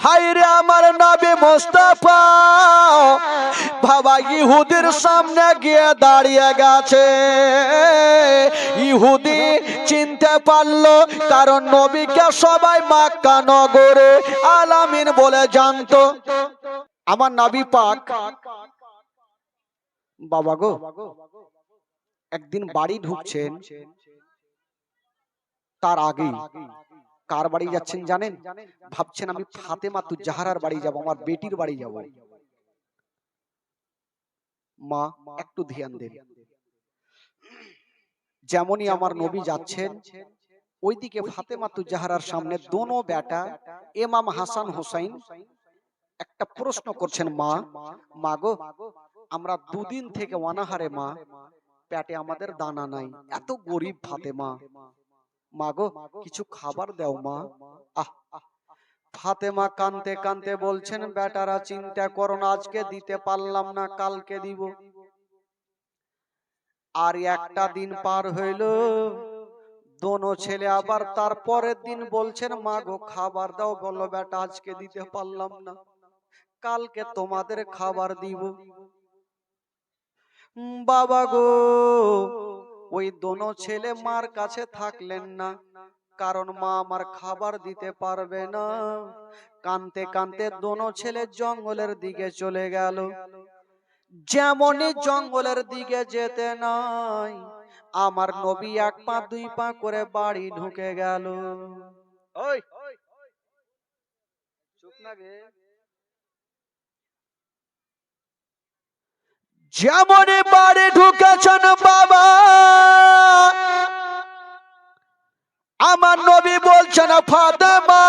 হায়রে আমার নবী মুস্তাফা বাবা ইহুদির সামনে গিয়ে দাঁড়িয়ে গেছে। ইহুদি চিনতে পারলো, কারণ নবীকে সবাই মক্কা নগরে আলামিন বলে জানতো। আমার নবী পাক বাবা গো একদিন বাড়ি ঢুকছেন, তার আগে কার বাড়ি যাচ্ছেন জানেন? ভাবছেন আমি ফাতেমা তু জাহরার বাড়ি যাব, আমার বেটির বাড়ি যাব। মা একটু ধ্যান দেন, যেমনই আমার নবী যাচ্ছেন ওইদিকে ফাতেমা তু জাহরার সামনে দোনো বেটা ইমাম হাসান হোসাইন একটা প্রশ্ন করছেন, মা মা গো আমরা দুদিন থেকে অনাহারে, মা পেটে আমাদের দানা নাই, এত গরিব ফাতেমা, মা গো কিছু খাবার দাও মা। আহ ফাতেমা কানতে কানতে বলছেন, বেটারা চিন্তা করো না, আজকে দিতে পারলাম না কালকে দিব। আর একটা দিন পার হইল, দোনো ছেলে আবার তারপরের দিন বলছেন, মা গো খাবার দাও। বললো, বেটা আজকে দিতে পারলাম না, কালকে তোমাদের খাবার দিব। বাবা গো ওই দোনো ছেলে মার কাছে থাকলেন না, কারণ মা আমার খাবার দিতে পারবে না। কানতে কানতে দোনো ছেলে জঙ্গলের দিকে চলে গেল। যেমনই জঙ্গলের দিকে যেতে নাই, আমার নবী এক পা দুই পা করে বাড়ি ঢুকে গেল। ওই চুপ না গে। যেমনই বাড়ি ঢুকেছেন বাবা, আমার নবী বলছেন, ফাতেমা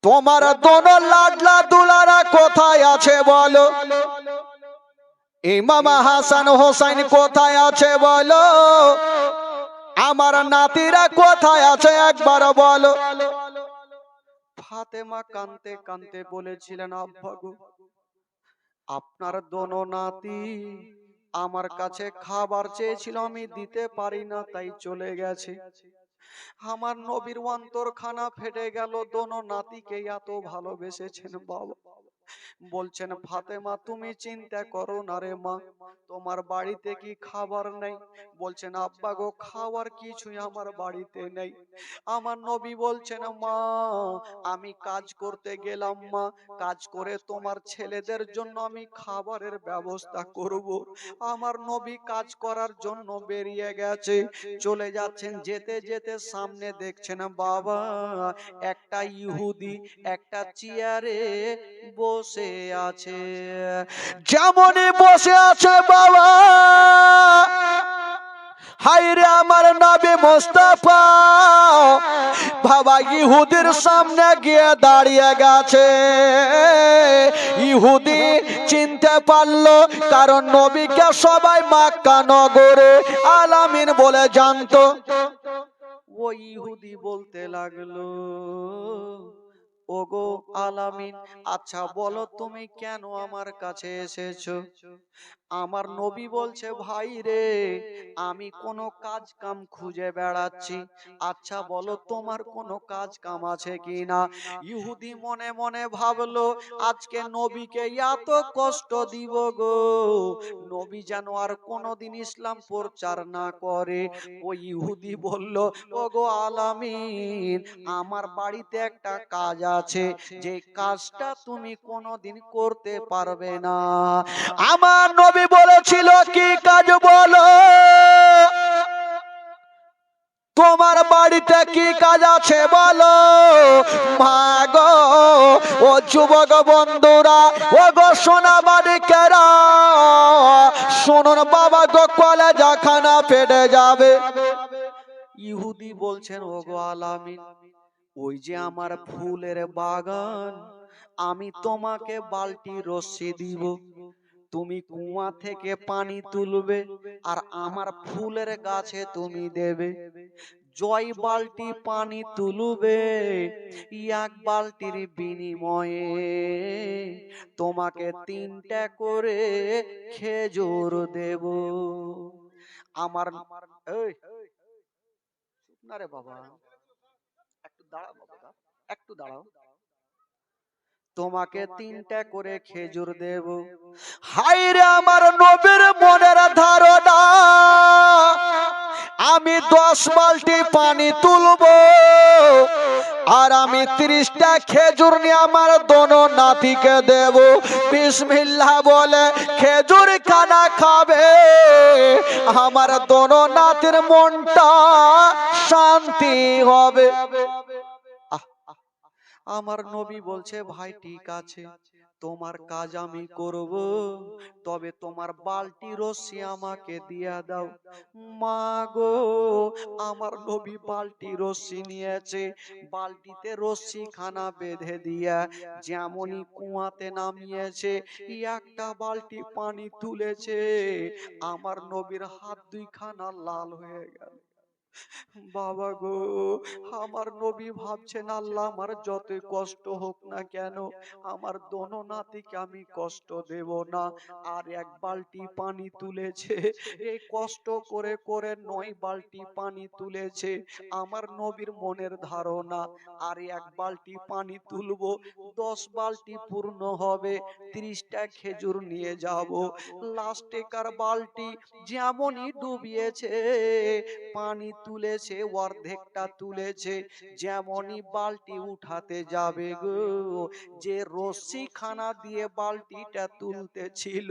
তোমার দোনো লাডলা দুলারা কোথায় আছে বলো? ইমাম হাসান হোসেন কোথায় আছে বলো? আমার নাতিরা কোথায় আছে একবার বলো। ফাতেমা কানতে কানতে বলেছিলেন, আব্বা গো আপনার দোনো নাতি আমার কাছে খাবার চেয়েছিল, আমি দিতে পারি না তাই চলে গেছে। আমার নবীর অন্তরখানা ফেটে গেল, দোনো নাতিকে এত ভালোবেসেছেন বাবা। বলছেন, ফাতেমা তুমি চিন্তা করো না রে মা, তোমার বাড়িতে কি খাবার নেই? বলছেন, আব্বা গো খাবার কিছুই আমার বাড়িতে নেই। আমার নবী বলছেন, মা আমি কাজ করতে গেলাম, মা কাজ করে তোমার ছেলেদের জন্য আমি খাবারের ব্যবস্থা করব। আমার নবী কাজ করার জন্য বেরিয়ে গেছে, চলে যাচ্ছেন, যেতে যেতে সামনে দেখছেন বাবা একটা ইহুদি একটা চেয়ারে বসে আছে। যেমনই বসে আছে বাবা, হায়রে আমার নবী মুস্তাফা বাবা ইহুদির সামনে গিয়ে দাঁড়িয়ে গেছে। ইহুদি চিনতে পারলো, কারণ নবীকে সবাই মক্কা নগরে আলামিন বলে জানতো। ওই ইহুদি বলতে লাগলো, ওগো আলামিন, আচ্ছা বলো তুমি কেন আমার কাছে এসেছো? আমার নবী বলছে, ভাই রে আমি কোনো কাজ কাম খুঁজে বেড়াচ্ছি, আচ্ছা বলো তোমার কোনো কাজ কাম আছে কিনা। ইহুদি মনে মনে ভাবলো, আজকে নবীকে এত কষ্ট দিব গো, নবী যেন আর কোনোদিন ইসলাম প্রচার না করে। ওই ইহুদি বলল, ওগো আলামিন আমার বাড়িতে একটা কাজ আছে, যে কাজটা তুমি কোনোদিন করতে পারবে না। আমার নবী বলেছিল, কি কাজ বলো? তোমার বাড়িতে কি কাজ আছে বলো? মা গো ও যুবক বন্ধুরা, ও গো সোনা বাড়িকেরা শুনুন বাবা গো, কলেজা খানা ফেটে যাবে। ইহুদি বলছেন, ওগো আলামিন ওই যে আমার ফুলের বাগান, আমি তোমাকে বালতি রশ্মি দিব, তুমি কুয়া থেকে পানি তুলবে আর আমার ফুলের গাছে তুমি দেবে। জয় বালতি পানি তুলবে, এক বালতির বিনিময়ে তোমাকে 3টা করে খেজুর দেব। আমার এই না রে বাবা, একটু দাঁড়াও বাবা, একটু দাঁড়াও, তোমাকে 3টা করে খেজুর দেব। হায়রে আমার নবীর মনের ধারণা, আমি 10 বালতি পানি তুলবো আর আমি 30টা খেজুর নিয়ে আমার দোনো নাতিকে দেব। বিসমিল্লাহ বলে খেজুর খানা খাবে, আমার দোনো নাতির মনটা শান্তি হবে। আমার নবী বলছে, ভাই ঠিক আছে, তোমার কাজ আমি করব, তবে তোমার বালতি রশ্মি আমাকে দিয়া দাও। মা গো, আমার নবী বালতি রশ্মি নিয়েছে, বালতিতে রশ্মি খানা বেঁধে দিয়া যেমনই কুয়াতে নামিয়েছে, একটা বালতি পানি তুলেছে, আমার নবীর হাত 2খানা লাল হয়ে গেল। বাবা গো, আমার নবী ভাবছেন, আল্লাহ আমার যতই কষ্ট হোক না কেন, আমার দোনো নাতিকে আমি কষ্ট দেব না। আর 1 বালতি পানি তুলেছে, এই কষ্ট করে করে 9 বালতি পানি তুলেছে। আমার নবীর মনের ধারণা, আর 1 বালতি পানি তুলবো, 10 বালতি পূর্ণ হবে, 30টা খেজুর নিয়ে যাব। লাস্টে কার বালতি যেমনই ডুবিয়েছে, পানি তুলেছে, অর্ধেকটা তুলেছে, যেমনই বালতি উঠাতে যাবে গো, যে রশ্মি খানা দিয়ে বালতিটা তুলতে ছিল,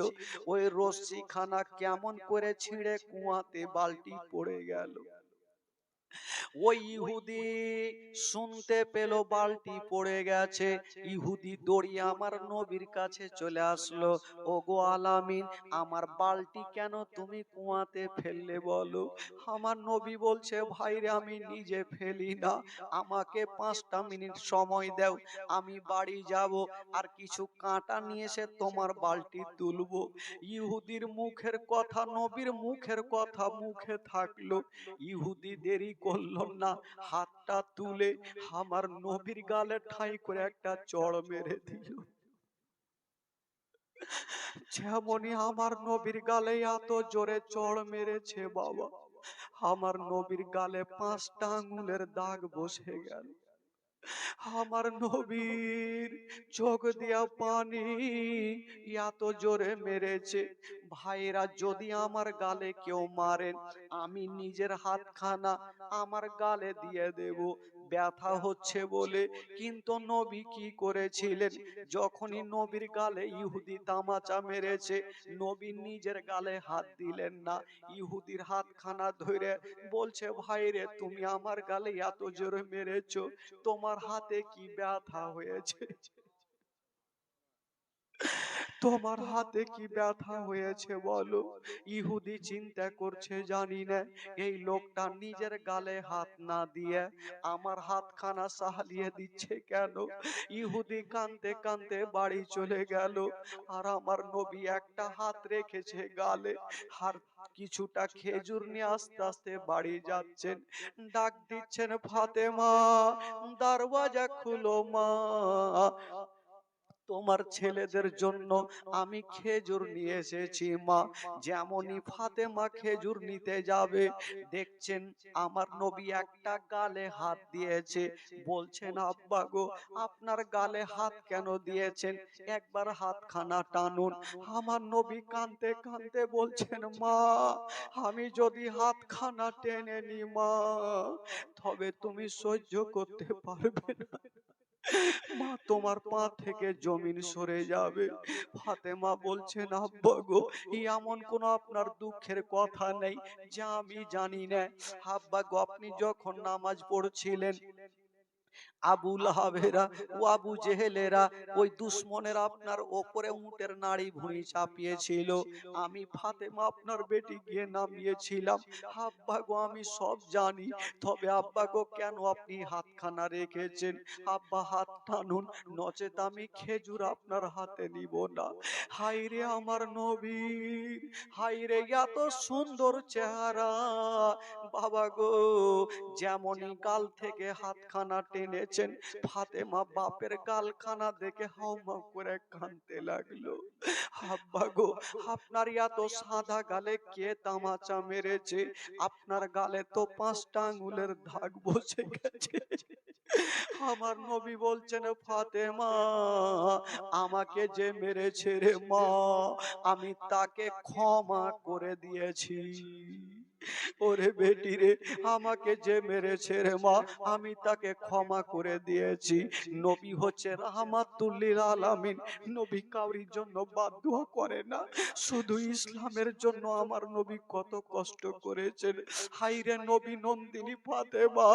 ওই রশ্মি খানা কেমন করে ছিঁড়ে কুয়াতে বালতি পড়ে গেল। ওই ইহুদি শুনতে পেল বালতি পড়ে গেছে, ইহুদি দৌড়িয়ে আমার নবীর কাছে চলে আসলো। ও গো আলামিন, আমার বালতি কেন তুমি কুয়াতে ফেললে বলো? আমার নবী বলছে, ভাইরে আমি নিজে ফেলি না, আমাকে 5টা মিনিট সময় দাও, আমি বাড়ি যাব আর কিছু কাঁটা নিয়ে এসে তোমার বালতি তুলবো। ইহুদির মুখের কথা, নবীর মুখের কথা মুখে থাকলো, ইহুদি দেরি করলো না, হাতটা তুলে আমার নবীর গালে ঠাই করে একটা চড় মেরে দিল। যেমনই আমার নবীর গালে এত জোরে চড় মেরেছে বাবা, আমার নবীর গালে 5টা আঙ্গুলের দাগ বসে গেল। আমার নবীর চোখ দিয়া পানি, এত জোরে মেরেছে। ভাইরা, যদি আমার গালে কেউ মারেন, আমি নিজের হাতখানা আমার গালে দিয়ে দেব, ব্যথা হচ্ছে বলে। কিন্তু নবী কি করেছিলেন, যখনই নবীর গালে ইহুদি তামাচা মেরেছে, নবী নিজের গালে হাত দিলেন না, ইহুদির হাতখানা ধরে বলছে, ভাইরে তুমি আমার গালে এত জোরে মেরেছো, তোমার হাতে কি ব্যথা হয়েছে? তোমার হাতে কি ব্যথা হয়েছে বলো? ইহুদি চিন্তা করছে, জানি না এই লোকটা নিজের গালে হাত না দিয়ে আমার হাতখানা সাহালিয়ে দিচ্ছে কেন। ইহুদি কাঁদতে কাঁদতে বাড়ি চলে গেল, আর আমার নবী একটা হাত রেখেছে গালে, আর কিছুটা খেজুর নিয়ে আস্তে আস্তে বাড়ি যাচ্ছেন। ডাক দিচ্ছেন, ফাতেমা দরওয়াজা খুলো মা, তোমার ছেলেদের জন্য আমি খেজুর নিয়ে এসেছি মা। যেমনই ফাতেমা খেজুর নিতে যাবে, দেখছেন আমার নবী একটা গালে হাত দিয়েছে। বলছেন, আব্বা গো, আপনার গালে হাত কেন দিয়েছেন, একবার হাতখানা টানুন। আমার নবী কাঁদতে কাঁদতে বলছেন, মা আমি যদি হাতখানা টেনে নি মা, তবে তুমি সহ্য করতে পারবে না মা, তোমার পা থেকে জমিন সরে যাবে। ফাতেমা বলছেন, আব্বা গো, এমন কোন আপনার দুঃখের কথা নেই যা আমি জানি না। আব্বা গো, আপনি যখন নামাজ পড়ছিলেন, আবু লাহাবেরা ও আবু জেহেলেরা, ওই দুশ্মনেরা আপনার ওপরে উটের নাড়ি ভুঁড়ি চাপিয়েছিল, আমি ফাতেমা আপনার বেটি গিয়ে নামিয়েছিলাম। আব্বা গো, আমি সব জানি, তবে আব্বা গো কেন আপনি হাতখানা রেখেছেন? আব্বা হাত টানুন, নচেত আমি খেজুর আপনার হাতে নিব না। হাইরে আমার নবীর, হাইরে এত সুন্দর চেহারা বাবা গো, যেমনই গাল থেকে হাতখানা টেনেছেন, ফাতেমা বাপের গালখানা দেখে হাউমাউ করে কাঁদতে লাগলো। আব্বা গো, আপনার এত সাদা গালে কে তামাচা মেরেছে? আপনার গালে তো 5টা আঙ্গুলের দাগ বসে গেছে। আমার নবী বলছেন, ফাতেমা আমাকে যে মেরেছে রে মা, আমি তাকে ক্ষমা করে দিয়েছি। ওরে বেটি রে, আমাকে যে মেরেছে রে মা, আমি তাকে ক্ষমা করে দিয়েছি। নবী হচ্ছে রাহমাতুল লিল আলামিন। নবী কাউরির জন্য বাদদুয়া করে না, শুধু ইসলামের জন্য আমার নবী কত কষ্ট করেছেন। হাইরে নবী নন্দিনী ফাতেমা,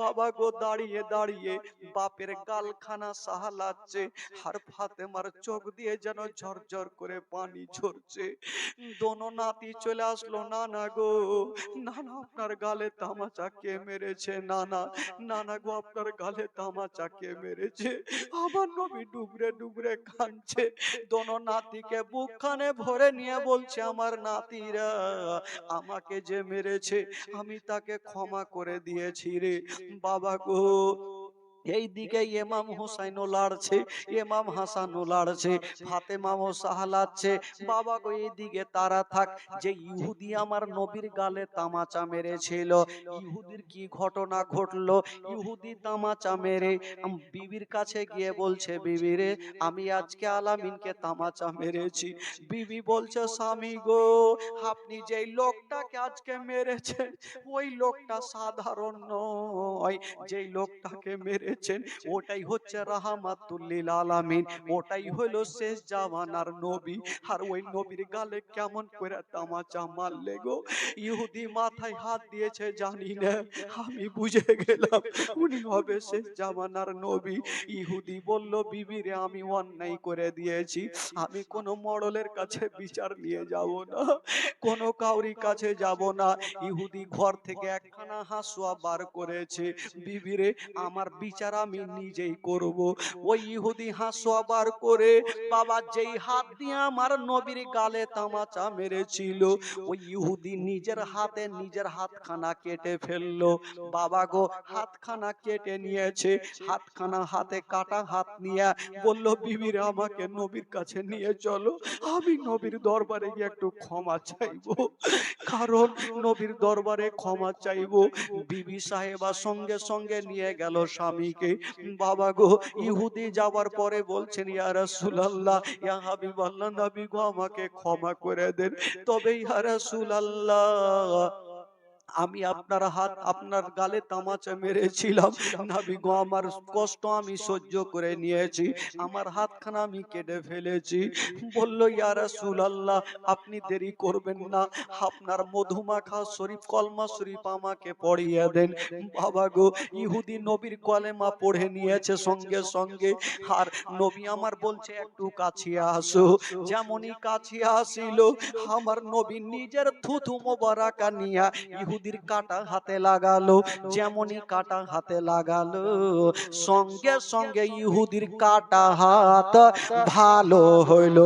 বাবা গো দাঁড়িয়ে দাঁড়িয়ে বাপের গালখানা সাহালাচ্ছে, আর ফাতেমার চোখ দিয়ে যেন ঝরঝর করে পানি ঝরছে। দোনো নাতি চলে আসলো, নানা গো, নানা আপনার গালে তামাচা কে মেরেছে, নানা, নানা গো আপনার গালে তামাচা কে মেরেছে। আমার নবী ডুবরে ডুবরে কাঁদছে, দোনো নাতিকে বুকখানে ভরে নিয়ে বলছে, আমার নাতিরা আমাকে যে মেরেছে আমি তাকে ক্ষমা করে দিয়েছি রে বাবা গো। এইদিকে ইমাম হুসাইনও লাড়ছে, ইমাম হাসানও লাড়ছে, ফাতেমাও সাহালাচ্ছে। বাবা গো এইদিকে তারা থাক, যে ইহুদি আমার নবীর গালে তামাচা মেরেছিল, ইহুদির কি ঘটনা ঘটলো? ইহুদি তামাচা মেরে বিবির কাছে গিয়ে বলছে, বিবি রে, আমি আজকে আলামিনকে তামাচা মেরেছি। বিবি বলছে, স্বামী গো, আপনি যেই লোকটাকে আজকে মেরেছেন ওই লোকটা সাধারণ নয়, যেই লোকটাকে মেরেছেন ওটাই হচ্ছে রাহমাতুল লিল আলামিন, ওটাই হলো শেষ জামানার নবী। আর ওই নবীর গালে কেমন করে তামাচা মারলে গো? ইহুদি মাথায় হাত দিয়েছে, জানি না, আমি বুঝে গেলাম উনি হবে শেষ জামানার নবী। ইহুদি বলল, বিবি রে, আমি অন্যায় করে দিয়েছি, আমি কোনো মডলের কাছে বিচার নিয়ে যাব না, কোনো কাউরি কাছে যাব না। ইহুদি ঘর থেকে একখানা হাসুয়া বার করেছে, বিবি রে, আমার বিচার আমি নিজেই করব। ওই ইহুদি হাসুয়া বার করে, বাবা যেই হাত দিয়ে আমার নবীর গালে তামাচা মেরেছিল, ওই ইহুদি নিজের হাতে নিজের হাতখানা কেটে ফেললো। বাবা গো, হাতখানা কেটে নিয়েছে, হাতখানা হাতে কাটা হাত নিয়ে বলল, বিবি রে, আমাকে নবীর কাছে নিয়ে চলো, আমি নবীর দরবারে গিয়ে একটু ক্ষমা চাইবো, কারণ নবীর দরবারে ক্ষমা চাইবো। বিবি সাহেবা সঙ্গে সঙ্গে নিয়ে গেল স্বামীকে। বাবা গো, ইহুদি যাওয়ার পরে বলছেন, ইয়া রাসূলুল্লাহ, ইয়া হাবিবাল্লাহ, নবী গো আমাকে ক্ষমা করে দেন। তবে ইয়া রাসূলুল্লাহ, আমি আপনার হাত আপনার গালে তামাচা মেরেছিলাম, নবী গো আমার কষ্ট আমি সহ্য করে নিয়েছি, আমার হাতখানা আমি কেটে ফেলেছি। বলল, ইয়া রাসূলুল্লাহ, আপনি দেরি করবেন না, আপনার মধুমাখা শরীফ কলমা শরীফ আমাকে পড়িয়ে দেন। বাবা গো, ইহুদি নবীর কলেমা পড়ে নিয়েছে সঙ্গে সঙ্গে। আর নবী আমার বলছে, একটু কাছে আসো। যেমনই কাছে আসিল, আমার নবী নিজের থুথু মোবারকা নিয়া ইহুদির কাটা হাতে লাগালো। যেমনই কাটা হাতে লাগালো, সঙ্গে সঙ্গে ইহুদির কাটা হাত ভালো হইল।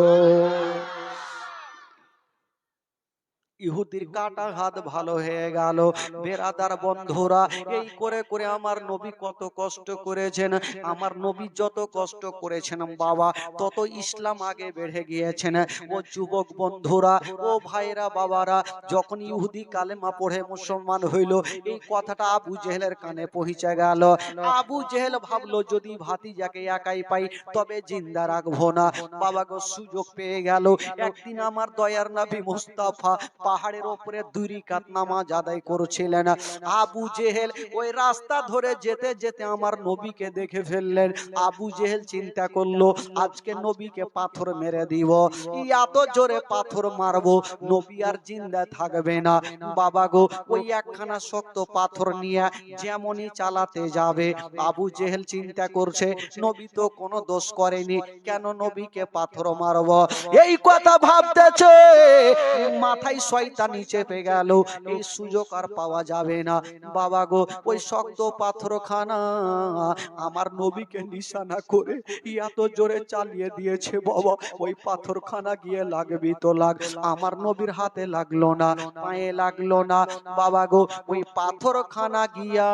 ইহুদির কাটা হাত ভালো হয়ে গেল। বেরাদার বন্ধুরা, এই করে করে আমার নবী কত কষ্ট করেছেন। আমার নবী যত কষ্ট করেছেন বাবা, তত ইসলাম আগে বেড়ে গিয়েছেন। ও যুবক বন্ধুরা, ও ভাইরা, বাবারা, যখন ইহুদি কালেমা পড়ে মুসলমান হইল, এই কথাটা আবু জেহেলের কানে পৌঁছে গেল। আবু জেহেল ভাবলো, যদি ভাতিজাকে একাই পাই তবে জিন্দা রাখবো না। বাবা গো, সুযোগ পেয়ে গেল। একদিন আমার দয়ার নবী মুস্তাফা পাহাড়ের উপরে 2 রাকাত নামাজ আদায় করছিলেন। আবু জেহেল ওই রাস্তা ধরে যেতে যেতে আমার নবীকে দেখে ফেললেন। আবু জেহেল চিন্তা করলো, আজকে নবীকে পাথর মেরে দিব, এত জোরে পাথর মারবো নবী আর জিন্দা থাকবে না। বাবা গো, ওই একখানা শক্ত পাথর নিয়ে যেমনই চালাতে যাবে, আবু জেহেল চিন্তা করছে, নবী তো কোনো দোষ করেনি, কেন নবীকে পাথর মারব? এই কথা ভাবতেছে, মাথায় শয়তানি চেপে গেল, এই সুযোগ আর পাওয়া যাবে না। বাবা গো, ওই শক্ত পাথরখানা আমার নবীকে নিশানা করে এত জোরে চালিয়ে দিয়েছে বাবা, ওই পাথরখানা গিয়ে লাগবি তো লাগ, আমার নবীর হাতে লাগলো না, পায়ে লাগলো না। বাবা গো, ওই পাথরখানা গিয়া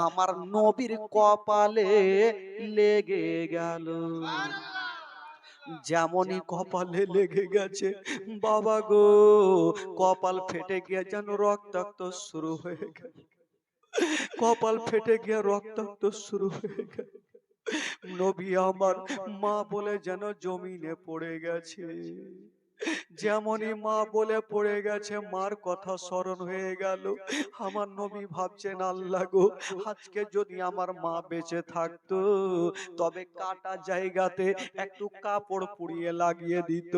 আমার নবীর কপালে লেগে গেল। যেমনই কপালে লেগে গেছে, বাবা গো, কপাল ফেটে গিয়ে যেন রক্তাক্ত শুরু হয়ে গেল। কপাল ফেটে গিয়ে রক্তাক্ত শুরু হয়ে গেল। নবী আমার মা বলে যেন জমিনে পড়ে গেছে। যেমনই মা বলে পড়ে গেছে, মার কথা স্মরণ হয়ে গেল। আমার নবী ভাবছেন, আল্লাহ গো, আজকে যদি আমার মা বেঁচে থাকতো তবে কাটা জায়গাতে একটু কাপড় পুড়িয়ে লাগিয়ে দিত,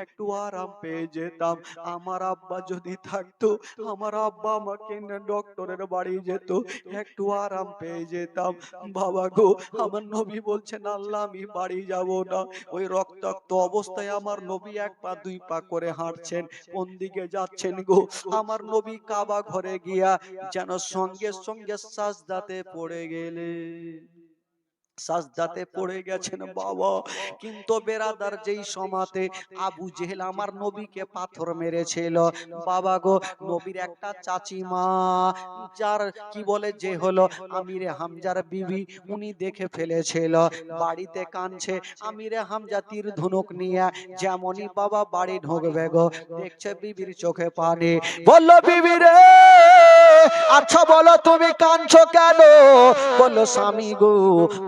একটু আরাম পেয়ে যেতাম। আমার আব্বা যদি থাকতো, আমার আব্বা আমাকে ডক্টরের বাড়ি যেত, একটু আরাম পেয়ে যেতাম। বাবা গো, আমার নবী বলছেন, আল্লাহ আমি বাড়ি যাব না। ওই রক্তাক্ত অবস্থায় আমার নবী এক পা দুই পা করে হাঁটছেন। কোন দিকে যাচ্ছেন গো? আমার নবী কাবা ঘরে গিয়া যেন সঙ্গে সঙ্গে সাজদাতে পড়ে গেলেন। সাজদাতে পড়ে গেছেন বাবা। কিন্তু বেরাদার, যেই সমাতে আবু জেহেল আমার নবীকে পাথর মেরেছিল, বাবা গো, নবীর একটা চাচিমা, যার কি বলে যে হলো আমিরে হামজার বিবি, উনি দেখে ফেলেছিল, বাড়িতে কাঁদছে। আমিরে হামজা তীর ধনুক নিয়ে যেমনই বাবা বাড়ি ঢুকবে গো, দেখছে বিবির চোখে পানি। বলল, বিবি রে, আচ্ছা বলো তুমি কাঁদছো কেন? বলল, স্বামী গো,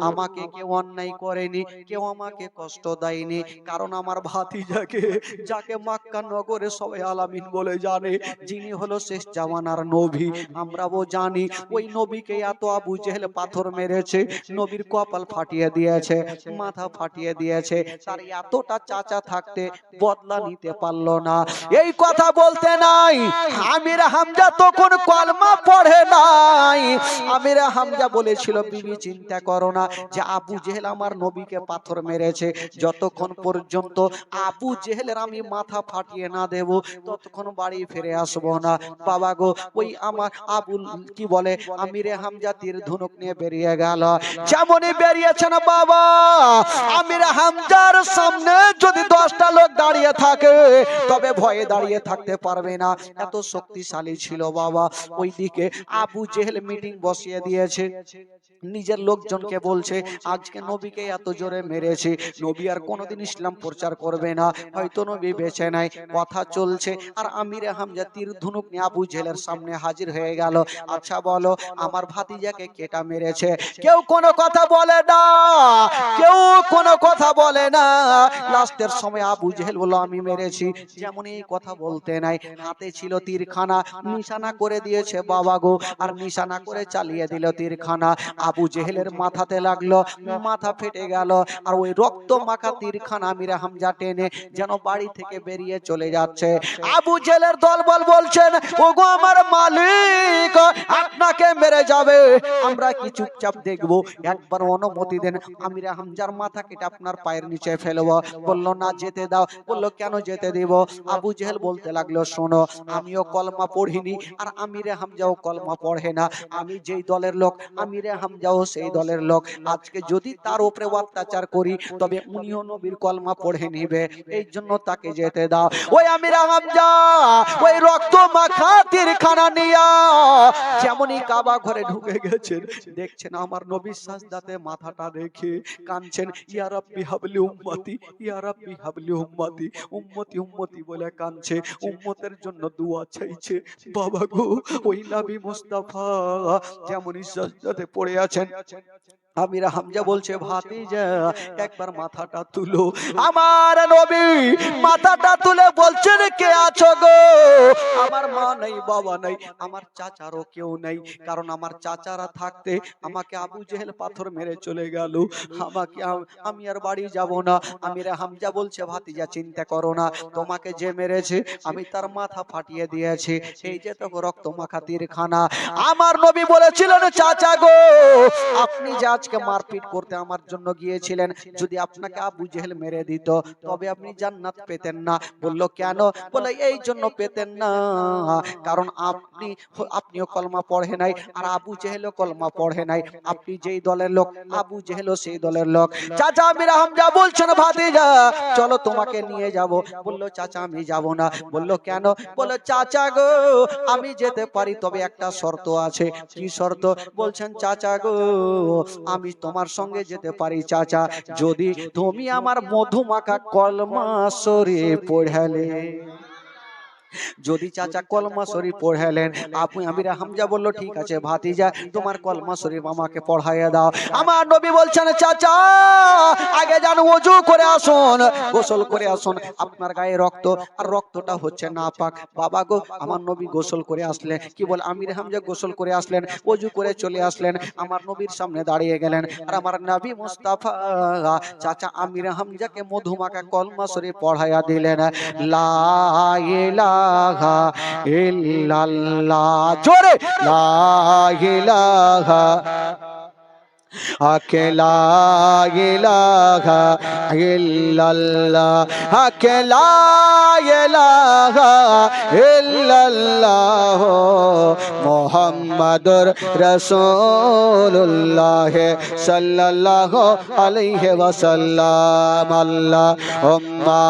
আমাকে কেউ অন্যায় করেনি, কেউ আমাকে কষ্ট দেয়নি, কারণ আমার ভাতিজাকে, যাকে মক্কা নগরে সবাই আলামিন বলে জানে, যিনি হলো শেষ জামানার নবী, আমরাও জানি, ওই নবীকে এত আবু জেহেল পাথর মেরেছে, নবীর কপাল ফাটিয়ে দিয়েছে, মাথা ফাটিয়ে দিয়েছে। তার এতটা চাচা থাকতে বদলা নিতে পারলো না। এই কথা বলতে নাই, আমির হামজা তখন কলমা পড়ে নাই। আমির হামজা বলেছিল, বিবি চিন্তা করো না, যে আবু জেহেল আমার নবীকে পাথর মেরেছে, যতক্ষণ পর্যন্ত আবু জেহেলের আমি মাথা ফাটিয়ে না দেব, ততক্ষণ বাড়ি ফিরে আসবো না। বাবা গো, ওই আমার আবুল কি বলে আমিরে হামজা তীর ধনুক নিয়ে বেরিয়ে গেল। যেমনই বেরিয়েছেন বাবা, আমিরে হামজার সামনে যদি 10টা লোক দাঁড়িয়ে থাকে, তবে ভয়ে দাঁড়িয়ে থাকতে পারবে না, এত শক্তিশালী ছিল বাবা। ওইদিকে আবু জেহেল মিটিং বসিয়ে দিয়েছে, নিজের লোকজনকে বলছে, আজকে নবীকে এত জোরে মেরেছে, নবী আর কোনোদিন ইসলাম প্রচার করবে না, হয়তো নবী বেঁচে নাই। কথা চলছে, আর আমিরে হামজা তীর ধনুক নিয়ে আবু জেহেলের সামনে হাজির হয়ে গেল। আচ্ছা বলো, আমার ভাতিজাকে কেটা মেরেছে? কেউ কোনো কথা বলে না, কেউ কোনো কথা বলে না। লাস্টের সময় আবু জেহেল বলল, আমি মেরেছি। যেমন এই কথা বলতে নাই, হাতে ছিল তীরখানা, নিশানা করে দিয়েছে বাবা গো, আর নিশানা করে চালিয়ে দিল তীরখানা। আবু জেহেলের মাথাতে লাগলো, মাথা ফেটে গেল, আর ওই রক্ত মাখা তীরখানা আমিরে হামজা টেনে যেন বাড়ি থেকে বেরিয়ে চলে যাচ্ছে। আবু জেহেলের দলবল বলছেন, ওগো আমার মালিক, আপনাকে মেরে যাবে, আমরা কি চুপচাপ দেখবো? একবার অনুমতি দেন, আমিরে হামজার মাথা কেটে আপনার পায়ের নিচে ফেলবো। বলল, না, যেতে দাও। বলল, কেন যেতে দিব? আবু জেহেল বলতে লাগলো, শোনো, আমিও কলমা পড়িনি, আর আমিরে হামজাও কলমা পড়ে না। আমি যেই দলের লোক, আমিরে হামজাও সেই দলের লোক। আজকে যদি তার উপরে অত্যাচার করি, তবে উনিও নবীর কলমা পড়ে নিবে, এই জন্য তাকে যেতে দাও। ওই আমিরে হামজা ওই রক্ত মাখা তীরখানা নিয়া যেমনই কাবা ঘরে ঢুকে গেছেন, দেখছেন আমার নবী সাজদাতে মাথাটা রেখে কাঁদছেন, ইয়া রাব্বি হাবলি উম্মতি, ইয়া রাব্বি হাবলি উম্মতি, উম্মতি উম্মতি বলে কাঁদছে, উম্মতের জন্য দোয়া চাইছে। বাবা গো, ওই নবী মুস্তাফা যেমনই সাজদাতে পড়ে আছেন, আমিরা হামজা বলছে, ভাতিজা একবার মাথাটা তুলো। আমার নবী মাথাটা তুলে বলছেন, কে আছো গো? আমার মা নাই, বাবা নাই, আমার চাচারও কেউ নাই, কারণ আমার চাচারা থাকতে আমাকে আবু জেহেল পাথর মেরে চলে গেল, আমাকে আমি আর বাড়ি যাব না। আমিরা হামজা বলছে, ভাতিজা চিন্তা করো না, তোমাকে যে মেরেছে আমি তার মাথা ফাটিয়ে দিয়েছি, এই যে তো রক্ত মাখা তীরখানা। আমার নবী বলেছিলেন, চাচা গো, আপনি যে আজকে মারপিট করতে আমার জন্য গিয়েছিলেন, যদি আপনাকে আবু জেহেল মেরে দিত, তবে আপনি জান্নাত পেতেন না। বলল, কেন? বলে, এই জন্য পেতেন না, কারণ আপনিও কলমা পড়ে নাই, আর আবু জেহেলও কলমা পড়ে নাই। আপনি যেই দলের লোক, আবু জেহেলও সেই দলের লোক। চাচা আমির হামজা বলছেন, ভাতিজা চলো তোমাকে নিয়ে যাব। বলল, চাচা আমি যাব না। বলল, কেন? বলে, চাচা গো, আমি যেতে পারি, তবে একটা শর্ত আছে। কি শর্ত? বলছেন, চাচা গো, আমি তোমার সঙ্গে যেতে পারি চাচা, যদি তুমি আমার মধুমাখা কলমা শরীফ পড়ালে। যদি চাচা কলমা শরীফ পড়ালেন, আপনি আমির হামজা বলল ঠিক আছে ভাতিজা তোমার কলমা শরীফ আমাকে পড়াইয়া দাও। আমার নবী বলছেন চাচা আগে যান ওযু করে আসুন, গোসল করে আসুন, আপনার গায়ে রক্ত আর রক্তটা হচ্ছে নাপাক। বাবা গো, আমার নবী গোসল করে আসলেন, কি বল আমির হামজা গোসল করে আসলেন, ওযু করে চলে আসলেন, আমার নবীর সামনে দাঁড়িয়ে গেলেন। আর আমার নবী মুস্তাফা চাচা আমির হামজাকে মধুমাখা কলমা শরীফ পড়াইয়া দিলেন। লা ইলাহা ইল্লাল্লাহ, জোরে লা ইলাহা আকেলা ইলাহা ইল্লাল্লাহ, আকেলা ইলাহা ইল্লাল্লাহ, মুহাম্মাদুর রাসূলুল্লাহ সাল্লাল্লাহু আলাইহি ওয়াসাল্লাম। আল্লাহুম্মা